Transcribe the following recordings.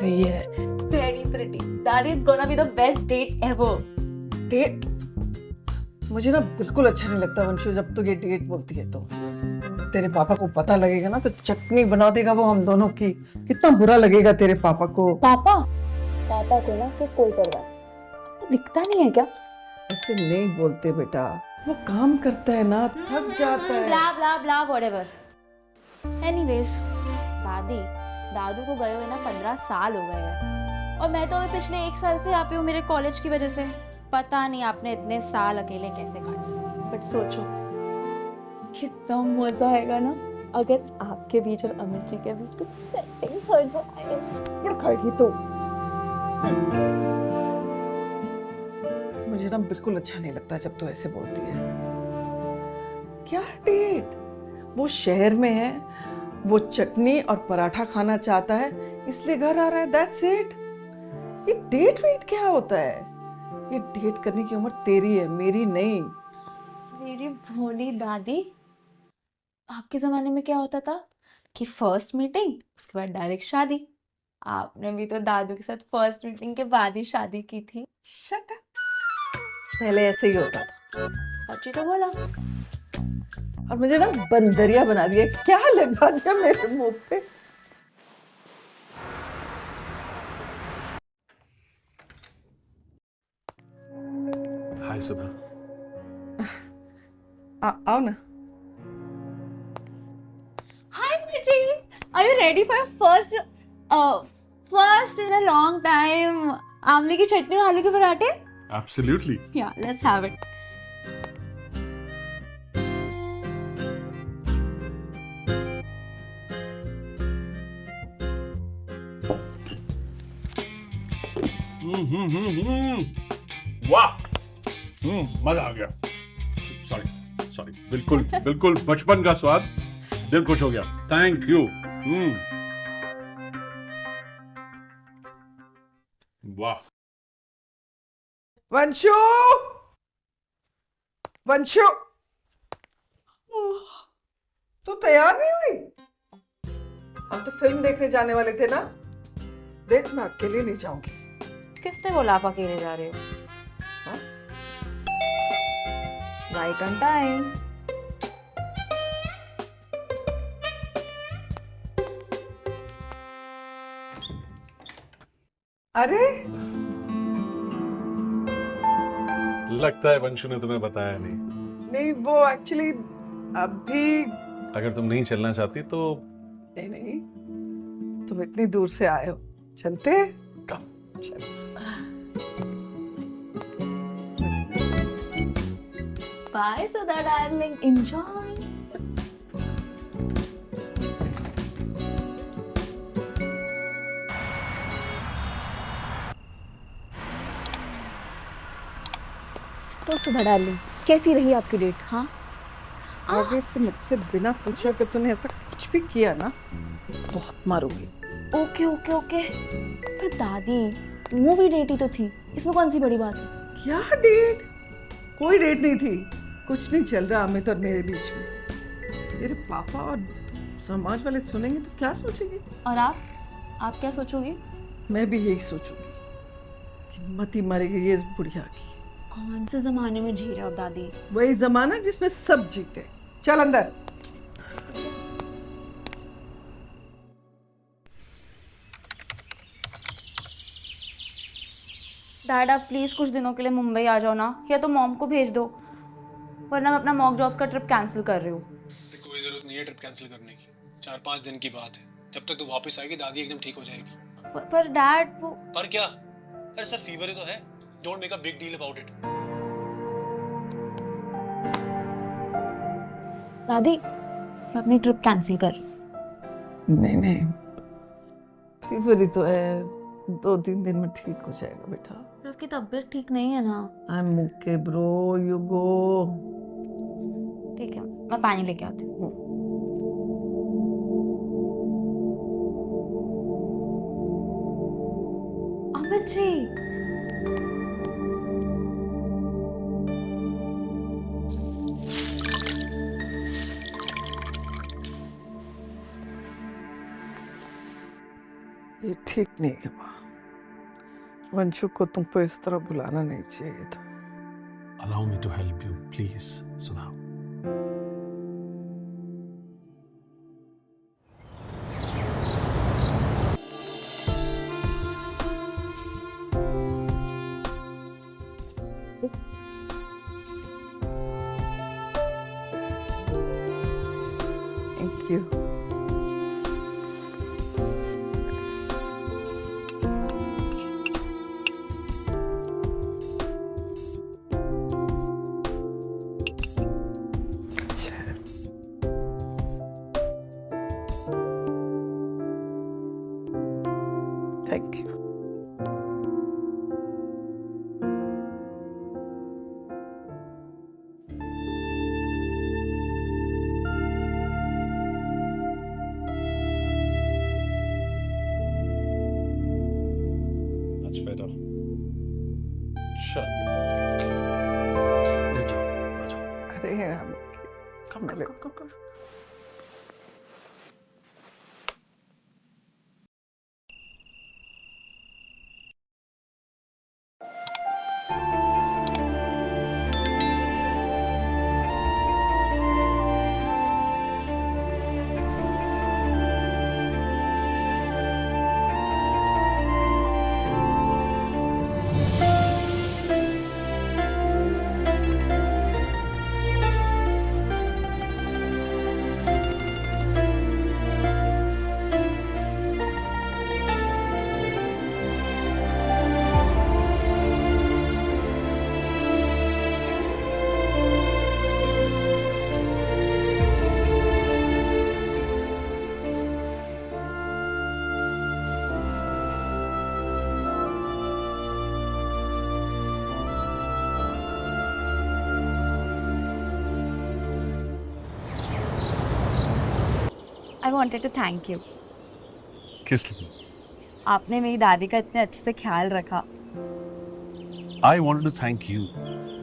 रही है। Very pretty. Daddy, it's gonna be the best date ever. Date? मुझे ना बिल्कुल अच्छा नहीं लगता वंशु जब तू ये डेट बोलती है तो। तेरे पापा को पता लगेगा ना तो चटनी बना देगा वो हम दोनों की। कितना बुरा लगेगा तेरे पापा को। पापा को ना तो कोई परवाह नहीं। दिखता नहीं है क्या? ऐसे नहीं बोलते बेटा, वो काम करता है ना, थक जाता है। Blah blah blah whatever. Anyways, दादू को गए हुए ना 15 साल हो गए हैं और मैं तो अभी पिछले 1 साल से यहाँ पे हूँ मेरे कॉलेज की वजह से। पता नहीं आपने इतने साल अकेले कैसे काटे। बट सोचो कितना मजा आएगा ना अगर आपके बीच और अमित जी के बीच कुछ सेटिंग हो जाए। बड़ खाएगी तो। मुझे ना बिल्कुल अच्छा नहीं लगता जब तू ऐसे बोलती है। क्या डेट? वो शहर में है, वो चटनी और पराठा खाना चाहता है इसलिए घर आ रहा है, दैट्स इट। ये डेट वेट क्या होता है? ये डेट करने की उम्र तेरी है, मेरी नहीं। मेरी भोली दादी, आपके जमाने में क्या होता था कि फर्स्ट मीटिंग उसके बाद डायरेक्ट शादी। आपने भी तो दादू के साथ फर्स्ट मीटिंग के बाद ही शादी की थी। Shut up. पहले ऐसे ही होता था। सच्ची तो बोला। और मुझे ना बंदरिया बना दिया। क्या लगा दिया मेरे मुंह पे? हाय सुधा। आओ ना। Hi Michi, are you ready for your first in a long time आमले की चटनी और आलू के पराठे? Absolutely. Yeah, let's have it. वाह, मजा आ गया। सॉरी, बिल्कुल बचपन का स्वाद, दिल खुश हो गया। Thank you. वाह। वंशु, वंशु, तू तैयार नहीं हुई? हम तो फिल्म देखने जाने वाले थे ना। देख, मैं अकेली नहीं जाऊंगी। किसने बोला आप अकेले जा रहे हो? Right on time. अरे लगता है वंशु ने तुम्हें बताया नहीं। नहीं, वो एक्चुअली अभी। अगर तुम नहीं चलना चाहती तो नहीं, तुम इतनी दूर से आए हो, चलते हैं? कम। चलो। Bye, Sudha darling. Enjoy. तो सुधा डार्लिंग, कैसी रही आपकी डेट? हाँ, आगे से मुझसे बिना पूछे कि तूने ऐसा कुछ भी किया ना, बहुत मारूंगी। Okay okay okay. पर दादी, मूवी डेट ही तो थी, इसमें कौन सी बड़ी बात है? क्या डेट? कोई डेट नहीं थी। कुछ नहीं चल रहा अमित और मेरे बीच में। तेरे पापा और समाज वाले सुनेंगे तो क्या सोचेंगे? और आप क्या सोचोगी? मैं भी यही सोचूंगी कि मती मरेगी ये इस बुढ़िया की। कौन से जमाने में जी रहे हो दादी? वही जमाना जिसमें सब जीते। चल अंदर। डैड, आप प्लीज कुछ दिनों के लिए मुंबई आ जाओ ना, या तो मॉम को भेज दो, वरना मैं अपना मॉक जॉब्स का ट्रिप कैंसिल कर रही हूँ। कोई जरूरत नहीं है ट्रिप कैंसिल करने की। 4-5 दिन की बात है। जब तक तू वापस आएगी दादी एकदम ठीक हो जाएगी। पर डैड वो। पर क्या? अरे सर फीवर ही तो है। Don't make a big deal about it. दादी, मैं अपनी ट्रिप कैंसिल कर। नहीं, फीवर ही तो है, 2-3 दिन में ठीक हो जाएगा बेटा। पर आपकी तबीयत ठीक नहीं है ना? I am okay bro, you go. ठीक है, मैं पानी लेके आती हूँ। अमित जी, ये ठीक नहीं है माँ। वंशु को तुमको इस तरह बुलाना नहीं चाहिए था। Allow me to help you, please, Sudha. Thank you. Thank you. That's better. Shut. ले जाओ, आ जाओ. अरे Come, come, come. I wanted to thank you. किस लिए? आपने मेरी दादी का इतने अच्छे से ख्याल रखा। I wanted to thank you.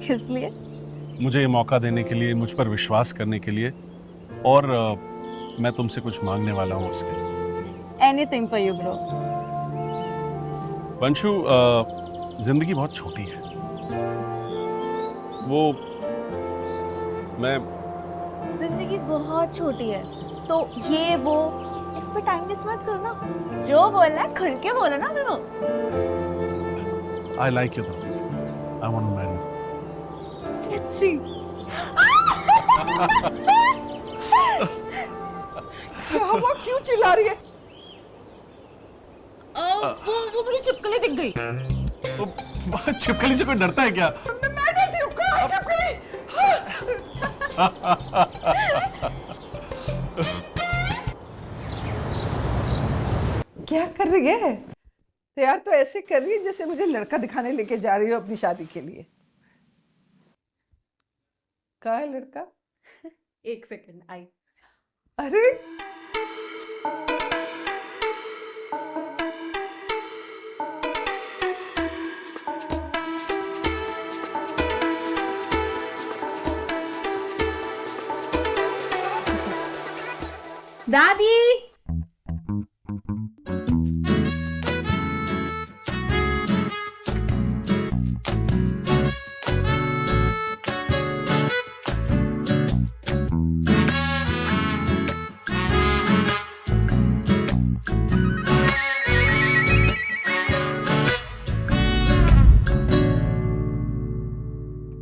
किस लिए? मुझे ये मौका देने के लिए, मुझ पर विश्वास करने के लिए, और मैं तुमसे कुछ मांगने वाला हूँ उसके लिए। Anything for you, bro. Vanshu, जिंदगी बहुत छोटी है। वो मैं जिंदगी बहुत छोटी है, तो ये वो इस पे टाइम वेस्ट मत करो ना। जो बोलना है खुल के बोलो ना bro. I like you, though. I want to marry you. सच्ची? क्या हुआ, क्यों चिल्ला रही है? वो मुझे छिपकली दिख गई। छिपकली से कोई डरता है क्या? मैं डरती हूँ, कहाँ है छिपकली? क्या कर रही है? तैयार तो ऐसे कर रही है जैसे मुझे लड़का दिखाने लेके जा रही हो अपनी शादी के लिए। कहाँ है लड़का? एक सेकंड आई। अरे दादी।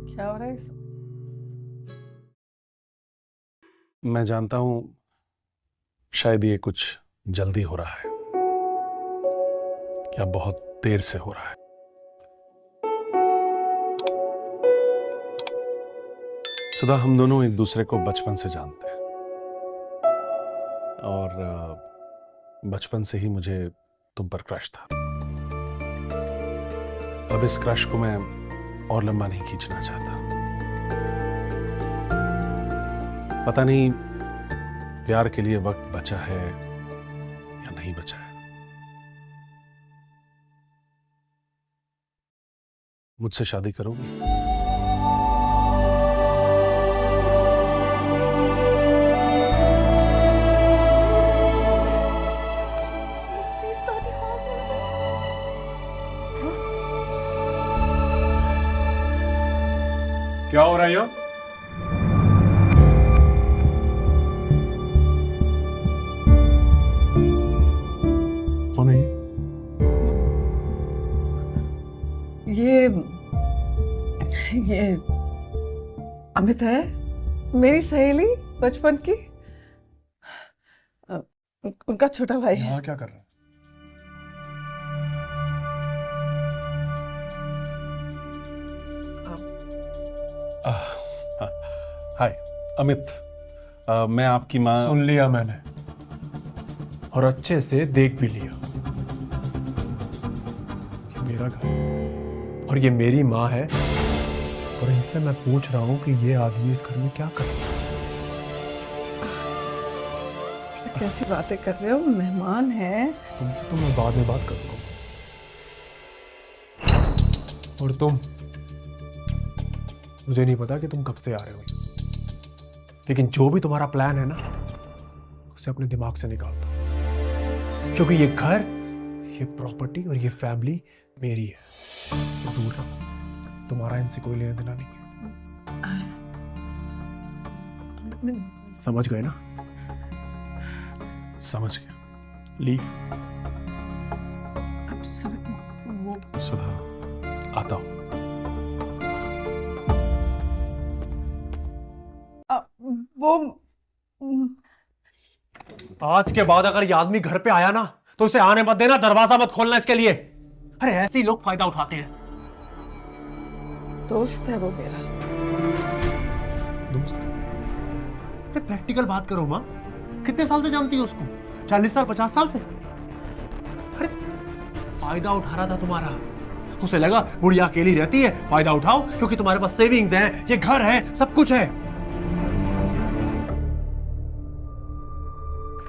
क्या हो रहा है इस? मैं जानता हूँ शायद ये कुछ जल्दी हो रहा है या बहुत देर से हो रहा है। सुधा, हम दोनों एक दूसरे को बचपन से जानते हैं और बचपन से ही मुझे तुम पर क्रश था। अब इस क्रश को मैं और लंबा नहीं खींचना चाहता। पता नहीं प्यार के लिए वक्त बचा है या नहीं बचा है। मुझसे शादी करोगी? प्लीज दादी, क्या हो रहा है यहाँ? कौन है ये अमित है, मेरी सहेली बचपन की। उनका छोटा भाई है। यहाँ क्या कर रहा है? हाय अमित, मैं आपकी माँ। सुन लिया मैंने और अच्छे से देख भी लिया कि मेरा घर और ये मेरी माँ है, और इनसे मैं पूछ रहा हूँ कि ये आदमी इस घर में क्या कर रहा है। कैसी बातें कर रहे हो, मेहमान है। तुमसे तो मैं बाद में बात करूंगा। और तुम, मुझे नहीं पता कि तुम कब से आ रहे हो, लेकिन जो भी तुम्हारा प्लान है ना, उसे अपने दिमाग से निकाल दो, क्योंकि ये घर, ये प्रॉपर्टी और ये फैमिली मेरी है। तो दूर रहो, तुम्हारा इनसे कोई लेना देना नहीं है। समझ गए ना? समझ गया। लीव। सुधा, आता हूँ। वो आज के बाद अगर ये आदमी घर पे आया ना, तो उसे आने मत देना, दरवाजा मत खोलना इसके लिए। अरे ऐसे ही लोग फायदा उठाते हैं। दोस्त है वो मेरा। दोस्त? अरे प्रैक्टिकल बात करो माँ, कितने साल से जानती हो उसको? 40 साल, 50 साल से? अरे फायदा उठा रहा था तुम्हारा। उसे लगा बुढ़िया अकेली रहती है, फायदा उठाओ, क्योंकि तुम्हारे पास सेविंग्स हैं, ये घर है, सब कुछ है।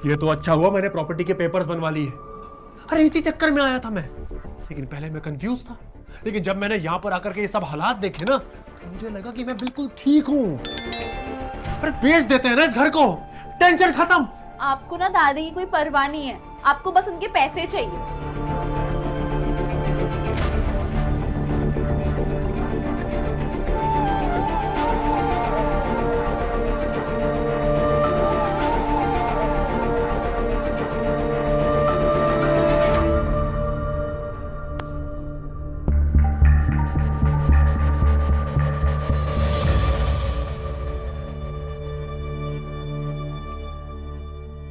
ये तो अच्छा हुआ मैंने प्रॉपर्टी के पेपर्स बनवा लिए। अरे इसी चक्कर में आया था मैं, लेकिन पहले मैं कंफ्यूज था, लेकिन जब मैंने यहां पर आकर के ये सब हालात देखे ना, तो मुझे लगा कि मैं बिल्कुल ठीक हूं। अरे बेच देते हैं ना इस घर को, टेंशन खत्म। आपको ना दादी की कोई परवाह नहीं है, आपको बस उनके पैसे चाहिए।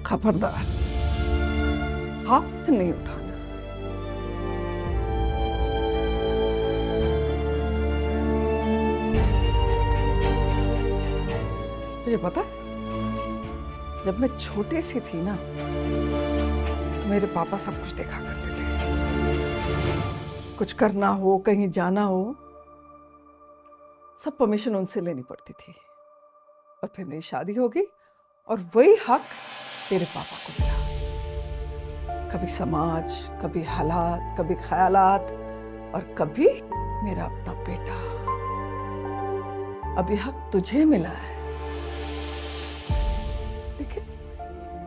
खबरदार, हाथ नहीं उठाना। तुझे पता, जब मैं छोटी सी थी ना, तो मेरे पापा सब कुछ देखा करते थे। कुछ करना हो, कहीं जाना हो, सब परमिशन उनसे लेनी पड़ती थी। और फिर मेरी शादी हो गई और वही हक तेरे पापा को मिला। कभी समाज, कभी हालात, कभी ख्यालात, और कभी मेरा अपना बेटा। अभी हक तुझे मिला है, लेकिन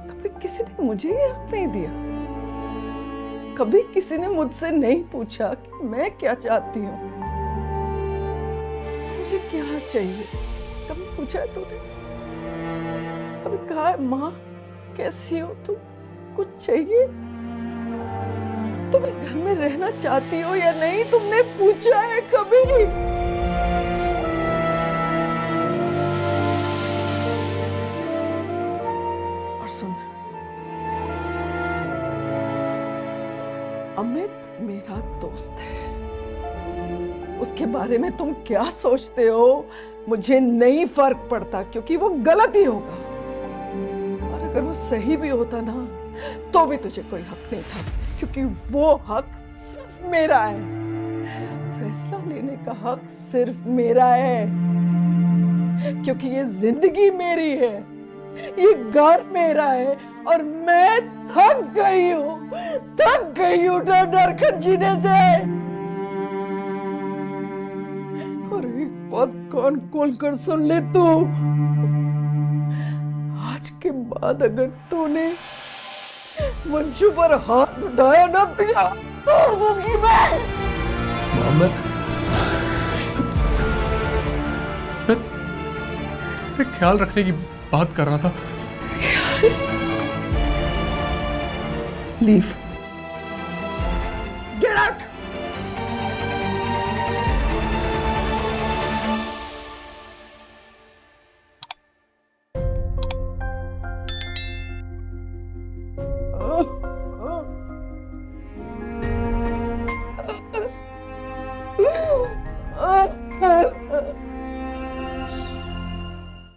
कभी किसी ने मुझे ये हक नहीं दिया। कभी किसी ने मुझसे नहीं पूछा कि मैं क्या चाहती हूँ, मुझे क्या चाहिए। कभी पूछा है तूने? कभी कहा है माँ कैसी हो तुम, कुछ चाहिए? तुम इस घर में रहना चाहती हो या नहीं, तुमने पूछा है कभी? और सुन, अमित मेरा दोस्त है, उसके बारे में तुम क्या सोचते हो मुझे नहीं फर्क पड़ता, क्योंकि वो गलत ही होगा। अगर वो सही भी होता ना, तो भी तुझे कोई हक नहीं था, क्योंकि वो हक सिर्फ मेरा है। फैसला लेने का हक सिर्फ मेरा है, क्योंकि ये जिंदगी मेरी है, ये घर मेरा है, और मैं थक गई हूँ डर डर कर जीने से। और एक बात कान खोल कर सुन ले तू, आज के बाद अगर तूने मंजू पर हाथ उठाया ना, तोड़ दूंगी मैं। अरे ख्याल रखने की बात कर रहा था। Leave, get out.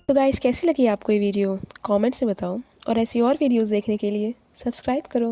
तो गाइस कैसी लगी आपको ये वीडियो कमेंट्स में बताओ और ऐसी और वीडियोस देखने के लिए सब्सक्राइब करो।